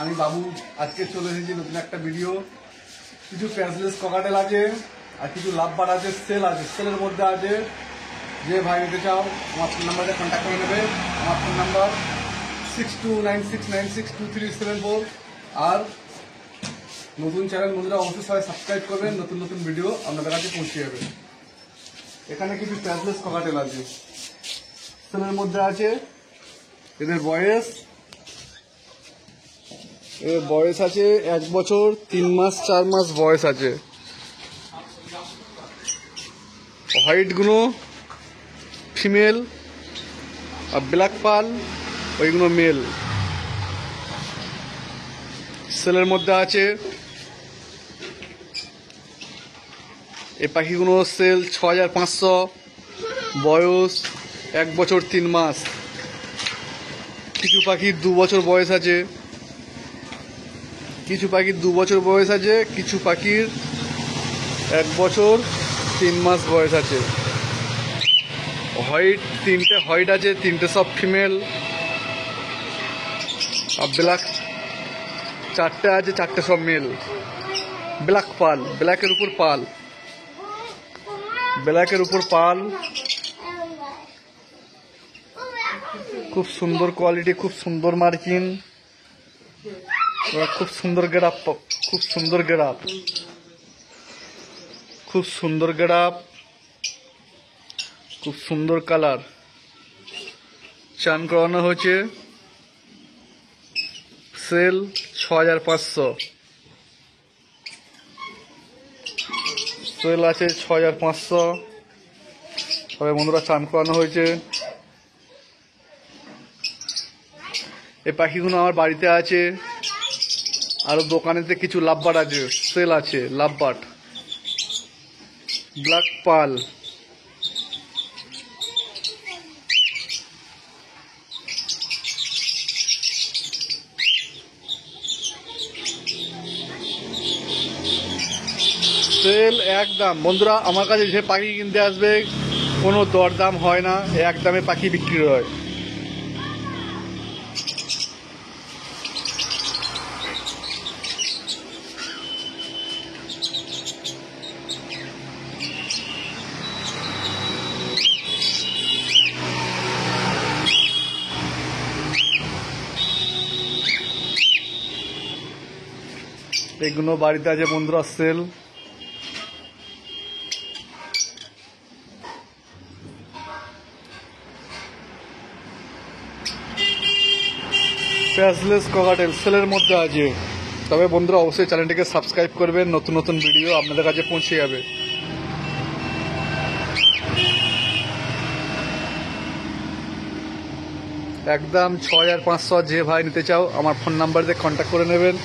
আমি বাবু আজকে চলে এসেছি নতুন একটা ভিডিও। কিছু প্যাচলেস ককাটেল আছে আর কিছু লাভবার আছে, সেল আছে। সেলের মধ্যে আছে, যে ভাই নিতে চাও আমার ফোন নাম্বারে কন্ট্যাক্ট করে নেবে। আমার ফোন নাম্বার 6296962374। আর নতুন চ্যানেল বন্ধুরা অবশ্যই সবাই সাবস্ক্রাইব করবেন, নতুন নতুন ভিডিও আপনাদের কাছে পৌঁছে যাবে। এখানে কিছু প্যাচলেস ককাটেল আছে, সেলের মধ্যে আছে। এদের বয়স আছে 1 বছর 3 মাস 4 মাস বয়স আছে। হোয়াইট গুলো ফিমেল আর ব্ল্যাক পাল ওইগুলো মেল। সেলের মধ্যে আছে। এই পাখিগুলো সেল 6500, বয়স 1 বছর 3 মাস। কিছু পাখির 2 বছর বয়স আছে, কিছু পাখির 2 বছর বয়স আছে, কিছু পাখির 1 বছর 3 মাস বয়স আছে। হোয়াইট 3টে হোয়াইট আছে, 3টে সব ফিমেল। আর ব্ল্যাক 4টে আছে, 4টে সব মেল। ব্ল্যাক পাল, ব্ল্যাকের উপর পাল, ব্ল্যাকের উপর পাল। খুব সুন্দর কোয়ালিটি, খুব সুন্দর মার্কিং, খুব সুন্দর গেটআপ, খুব সুন্দর গেটআপ, খুব সুন্দর গেটআপ, খুব সুন্দর কালার। চান করানো হয়েছে। সেল 6500, সেল আছে 6500। সবাই বন্ধুরা চান করানো হয়েছে। এই পাখিগুলো আমার বাড়িতে আছে, আরো দোকানেতে কিছু লাভবার্ড আছে, সেল আছে। লাভবার্ড, ব্ল্যাক পাল, সেল একদম। বন্ধুরা আমার কাছে যে পাখি কিনতে আসবে কোনো দরদাম হয় না, একদমে পাখি বিক্রি হয়। এগুলো বাড়িতে আছে বন্ধুরা, সেল। প্যাচলেস ককাটেল সেলের মধ্যে আছে। তবে বন্ধুরা অবশ্যই চ্যানেলটিকে সাবস্ক্রাইব করবেন, নতুন নতুন ভিডিও আপনাদের কাছে পৌঁছে যাবে। একদম 6500। যে ভাই নিতে চাও আমার ফোন নাম্বার দিয়ে কন্ট্যাক্ট করে নেবেন।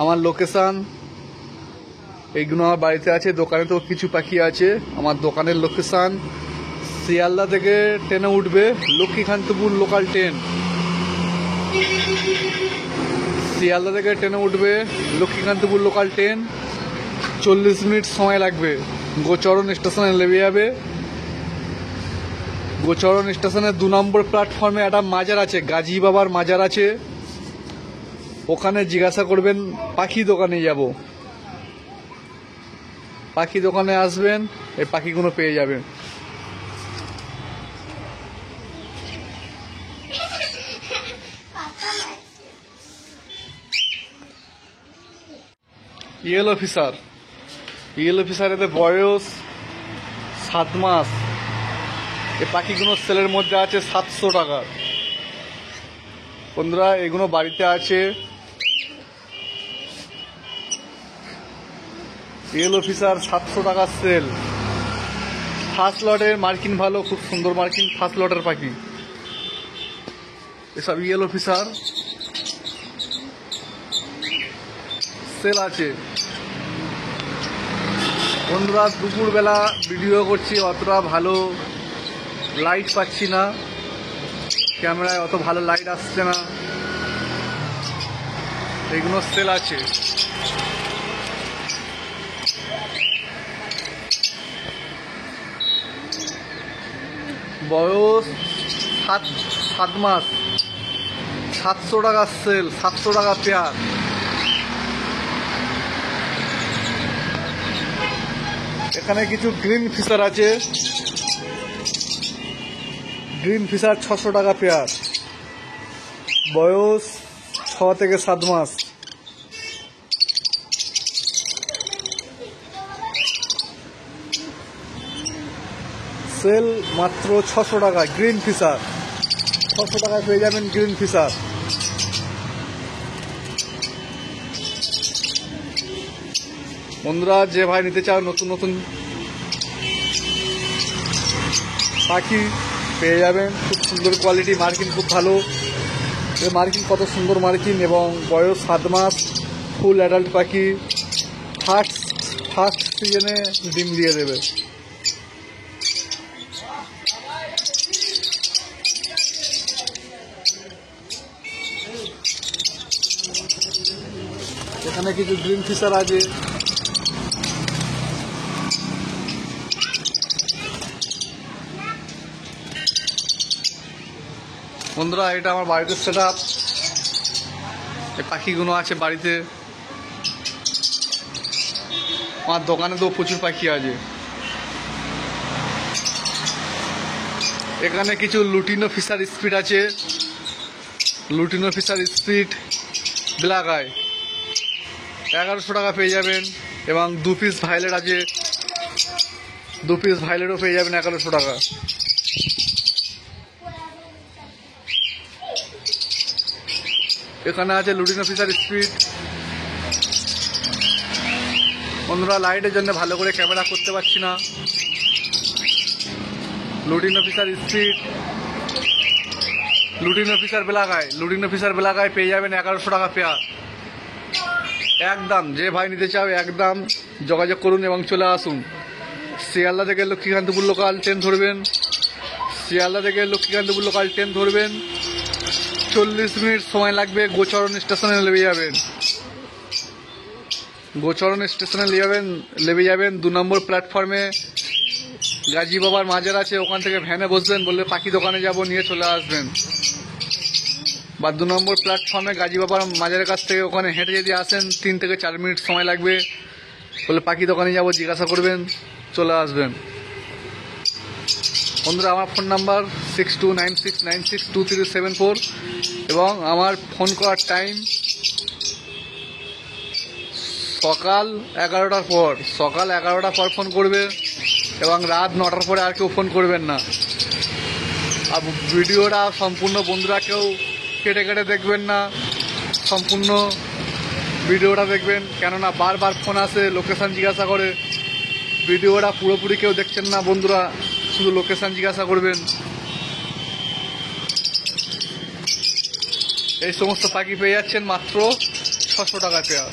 আমার লোকেশান এইগুলো আমার বাড়িতে আছে, দোকানে তো কিছু পাখি আছে। আমার দোকানের লোকেশান শিয়ালদা থেকে ট্রেনে উঠবে, লক্ষ্মীকান্তপুর লোকাল ট্রেন। শিয়ালদা থেকে ট্রেনে উঠবে, লক্ষ্মীকান্তপুর লোকাল ট্রেন। 40 মিনিট সময় লাগবে। গোচরণ স্টেশনে নেমে যাবে। গোচরণ স্টেশনের 2 নম্বর প্ল্যাটফর্মে একটা মাজার আছে, গাজী বাবার মাজার আছে। ওখানে জিজ্ঞাসা করবেন পাখি দোকানে যাব। পাখি দোকানে আসবেন, এই পাখিগুলো পেয়ে যাবেন। ইয়েলো ফিশার, ইয়েলো ফিশার এদের বয়স 7 মাস। এই পাখিগুলো সেলের মধ্যে আছে 700 টাকা। বন্ধুরা এগুলো বাড়িতে আছে। ইয়েলো ফিশার 700 টাকা সেল। ফার্স্ট লটের মার্কিন ভালো, খুব সুন্দর মার্কিন, ফার্স্ট লটের পাখি এসব। ইয়েলো ফিশার সেল আছে। বন্ধুরা দুপুরবেলা ভিডিও করছি, অতটা ভালো লাইট পাচ্ছি না, ক্যামেরায় অত ভালো লাইট আসছে না। এগুলো সেল আছে। বয়স 7 মাস। 700 টাকা সেল, 700 টাকা পেয়ার। এখানে কিছু গ্রিন ফিশার আছে, গ্রিন ফিশার 600 টাকা পেয়ার, বয়স 6 থেকে 7 মাস। সেল মাত্র 600 টাকা। গ্রিন ফিশার 600 টাকায় পেয়ে যাবেন গ্রিন ফিশার। বন্ধুরা, যে ভাই নিতে চাও নতুন নতুন পাখি পেয়ে যাবেন, খুব সুন্দর কোয়ালিটি, মার্কিন খুব ভালো। মার্কিন কত সুন্দর মার্কিন, এবং বয়স 7 মাস, ফুল অ্যাডাল্ট পাখি। ফার্স্ট সিজনে ডিম দিয়ে দেবে। এখানে কিছু গ্রিন ফিশার আছে। বন্ধুরা, এটা আমার বাড়িতে সেট আপ। এই পাখিগুলো আছে বাড়িতে। আমার দোকানে তো প্রচুর পাখি আছে। এখানে কিছু লুটিনো ফিশার স্পিড আছে, lutino fischer speed black eye 1100 টাকা পেয়ে যাবেন। এবং 2 পিস ভাইলেট আছে, 2 পিস ভাইলেটও পেয়ে যাবেন 1100 টাকা। এখানে আছে লুটিনো ফিশার স্পিড। বন্ধুরা, লাইটের জন্য ভালো করে ক্যামেরা করতে পারছি না। Lutino fischer speed, lutino fischer black eye, lutino fischer black eye পেয়ে যাবেন 1100 টাকা পেয়ার। একদম, যে ভাই নিতে চাও একদম যোগাযোগ করুন এবং চলে আসুন। শিয়ালদা থেকে লক্ষ্মীকান্তপুর লোকাল ট্রেন ধরবেন, শিয়ালদা থেকে লক্ষ্মীকান্তপুর লোকাল ট্রেন ধরবেন। 40 মিনিট সময় লাগবে। গোচরণ স্টেশনে নেমে যাবেন, গোচরণ স্টেশনে নেমে যাবেন। 2 নম্বর প্ল্যাটফর্মে গাজী বাবার মাজার আছে, ওখান থেকে ভ্যানে বসবেন, বললে পাখি দোকানে যাব, নিয়ে চলে আসবেন। বা 2 নম্বর প্ল্যাটফর্মে গাজী বাবার মাজারের কাছ থেকে ওখানে হেঁটে যদি আসেন 3 থেকে 4 মিনিট সময় লাগবে, বলে পাখি দোকানে যাব, জিজ্ঞাসা করবেন, চলে আসবেন। বন্ধুরা, আমার ফোন নাম্বার 6296962374 এবং আমার ফোন করার টাইম সকাল 11টার পর, সকাল 11টার পর ফোন করবে এবং রাত 9টার পরে আর কেউ ফোন করবেন না। আর ভিডিওটা সম্পূর্ণ বন্ধুরা কেউ কেটে কেটে দেখবেন না, সম্পূর্ণ ভিডিওটা দেখবেন, কেননা বারবার ফোন আসে, লোকেশান জিজ্ঞাসা করে। ভিডিওটা পুরোপুরি কেউ দেখছেন না বন্ধুরা, শুধু লোকেশান জিজ্ঞাসা করবেন। এই সমস্ত পাখি পেয়ে যাচ্ছেন মাত্র 600 টাকা পেয়ার।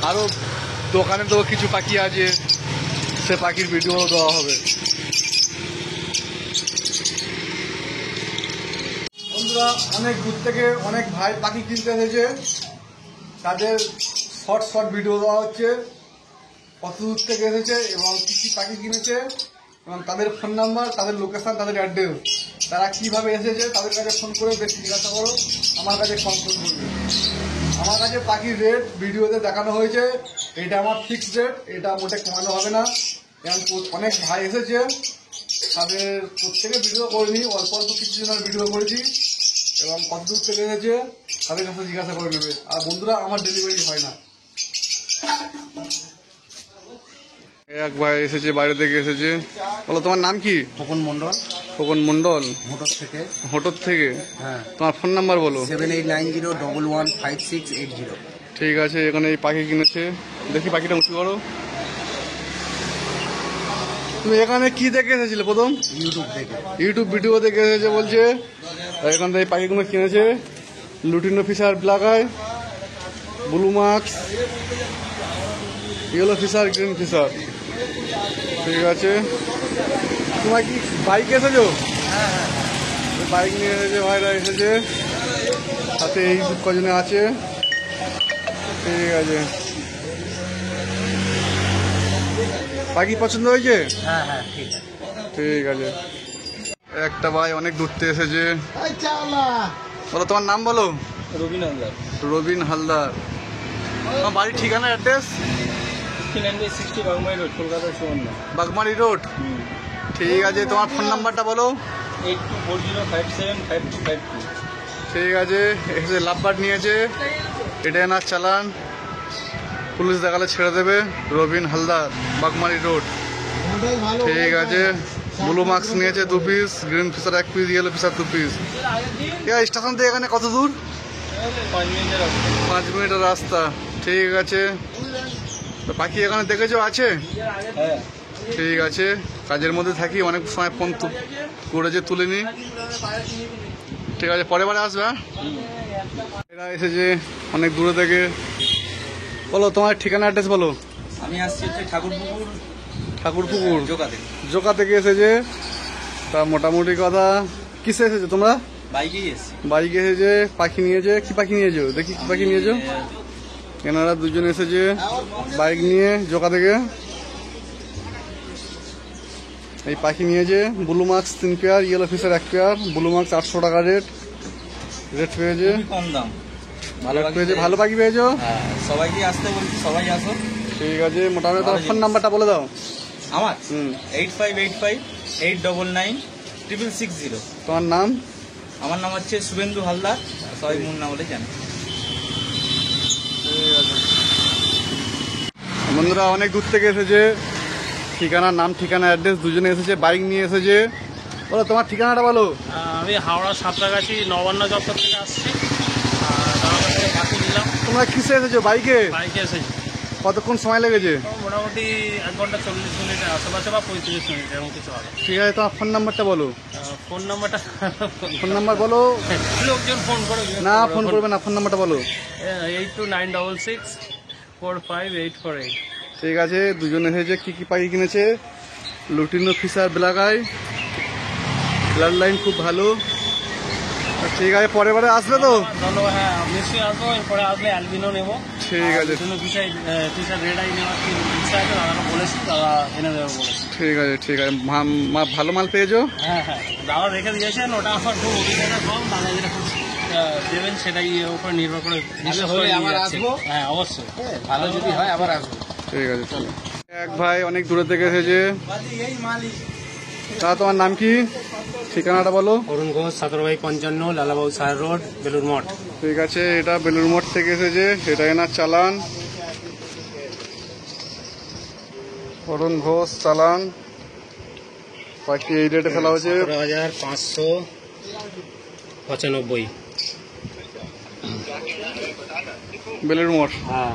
আরও দোকানে তো কিছু পাখি আছে, সে পাখির ভিডিও দেওয়া হবে। বন্ধুরা, অনেক দূর থেকে অনেক ভাই পাখি কিনতে এসেছে, তাদের শর্ট ভিডিও দেওয়া হচ্ছে, কত দূর থেকে এসেছে এবং কী কী পাখি কিনেছে, এবং তাদের ফোন নাম্বার, তাদের লোকেশান, তাদের অ্যাড্রেস, তারা কীভাবে এসেছে তাদের কাছে ফোন করে বেশি জিজ্ঞাসা করো, আমার কাছে ফোন করবে। আমার কাছে পাখির রেট ভিডিওতে দেখানো হয়েছে, এটা আমার ফিক্সড রেট, এটা মোটে কমানো হবে না। এবং অনেক ভাই এসেছে, তাদের প্রত্যেকে ভিডিও করিনি, অল্প অল্প কিছু জনের ভিডিও করেছি, এবং কত দূর থেকে এসেছে তাদের কাছে জিজ্ঞাসা করে নেবে। আর বন্ধুরা, আমার ডেলিভারি হয় না। এক ভাই এসেছে, বাইরে থেকে এসেছে। বলো, তোমার নাম কি? খোকন মন্ডল। খোকন মন্ডল, হোটর থেকে। হ্যাঁ, তোমার ফোন নাম্বার বলো। 7890115680। ঠিক আছে, এখানে এই পাখি কিনেছে। দেখি পাখিটা উঁচু করো। তুমি এখানে কি দেখে এসেছিলে প্রথম? ইউটিউব ভিডিও দেখে এসেছে বলছে। এখান থেকে পাখিগুলো কিনেছে, lutino fischer black eye, blue masks, yellow fischer, green fischer. ঠিক আছে, তোমার কি বাইক এসেছো? বাইক নিয়ে এসেছে, ভাইরা এসেছে, সাথে এই কজনে আছে। ঠিক আছে, পাখি পছন্দ হয়েছে? হ্যাঁ হ্যাঁ, ঠিক আছে। ঠিক আছে। একটা ভাই অনেক দূর থেকে এসেছে। বলো তোমার নাম বলো। রবিন হালদার। রবিন হালদার। তোমার বাড়ির ঠিকানা অ্যাড্রেস? 60 বাগমারি রোড, কলকাতা সুবর্ণ। বাগমারি রোড। ঠিক আছে, তোমার ফোন নাম্বারটা বলো। 8240575252। ঠিক আছে, এসে লাভবার নিয়েছে, এটা এনার চালান, পুলিশ দেখালে ছেড়ে দেবে। রবিন হালদার, বাগমারি রোড। ঠিক আছে, ব্লু মাস্ক নিয়েছে 2 piece, green fischer 1 piece, yellow fischer 2 piece. Station থেকে এখানে কত দূর? 5 মিনিটের রাস্তা। ঠিক আছে, তো পাখি এখানে দেখেছো আছে? ঠিক আছে, কাজের মধ্যে থাকি, অনেক সময় ফোন করেছে তুলিনি। ঠিক আছে, পরের বারে আসবে। এরা এসেছে অনেক দূরে থেকে। বলো তোমার ঠিকানা অ্যাড্রেস বলো। আমি আসছি হচ্ছে ঠাকুরপুকুর জোকা থেকে এসেছে। তা মোটামুটি কথা, কিসে এসেছো তোমরা? বাইকেই এসছি। বাইকে এসেছে, পাখি নিয়েছে। কি পাখি নিয়েছো দেখি, কি পাখি নিয়েছো? এনারা দুজন এসেছে বাইক নিয়ে জোকা থেকে। এই পাখি নিয়েছে, blue mask 3 pair, yellow fischer 1 pair. Blue mask 800 টাকা রেট পেয়েছে। কম দাম, ভালো পাখি পেয়েছো। সবাইকে আসতে বলছি, সবাই আসো। ঠিক আছে, মোটামুটি তোমার ফোন নাম্বারটা বলে দাও। আমার 8585899960। তোমার নাম? আমার নাম হচ্ছে শুভেন্দু হালদার, সবাই মুন্না বলে জানে। ঠিক আছে বন্ধুরা, অনেক দূর থেকে এসেছে, ঠিকানা, নাম ঠিকানা অ্যাড্রেস দুজনে এসেছে, বাইক নিয়ে এসেছে। বলো তোমার ঠিকানাটা বলো। আমি হাওড়া সাঁতরাগাছি নবান্ন দপ্তর থেকে আসছি। পাখি নিলাম। তোমরা কিসে এসেছো? বাইকে এসেছি। কতক্ষণ সময় লেগেছে? মোটামুটি 1 ঘন্টা 40 মিনিটের আশেপাশে বা 35 মিনিট এরকম কিছু হবে। ঠিক আছে, তোমার ফোন নাম্বারটা বলো। ফোন নাম্বারটা ফোন নাম্বার বলো। লোকজন ফোন করে না, ফোন করবে না, ফোন নাম্বারটা বলো। 8296645848। ঠিক আছে, দুজন এসেছে। কি কি পাখি কিনেছে? Lutino fischer black eye, blood line খুব ভালো। ঠিক আছে, পরের বারে আসবে তো? ধন্যবাদ। হ্যাঁ, নিশ্চয়ই আসবো। এরপরে আসলে অ্যালবিনো নেবো। ঠিক আছে, ফিশার রেড আই নেওয়ার কি ইচ্ছা আছে, দাদারা বলেছি, তারা এনে দেবে বলেছে। ঠিক আছে, ঠিক আছে। ভালো মাল পেয়েছো? হ্যাঁ, দাদা রেখে দিয়েছেন, ওটা আমার খুব অভিজ্ঞতা কম। দাদা যেটা খুব দেবেন সেটাই উপর নির্ভর করে আবার আসবো। হ্যাঁ, অবশ্যই, ভালো যদি হয় আবার আসবো। ঠিক আছে, চলো। এক ভাই অনেক দূরে থেকে এসেছে। তা তোমার নাম কি, ঠিকানাটা বলো। অরুণ ঘোষ, 17/55, লালাবাবু সাহের রোড, বেলুর মঠ। ঠিক আছে, এটা বেলুর মঠ থেকে এসেছে, এটা এনার চালান। অরুণ ঘোষ চালান। পাখি এই রেটে ফেলা হয়েছে 17,595। বেলুর মঠ। হ্যাঁ।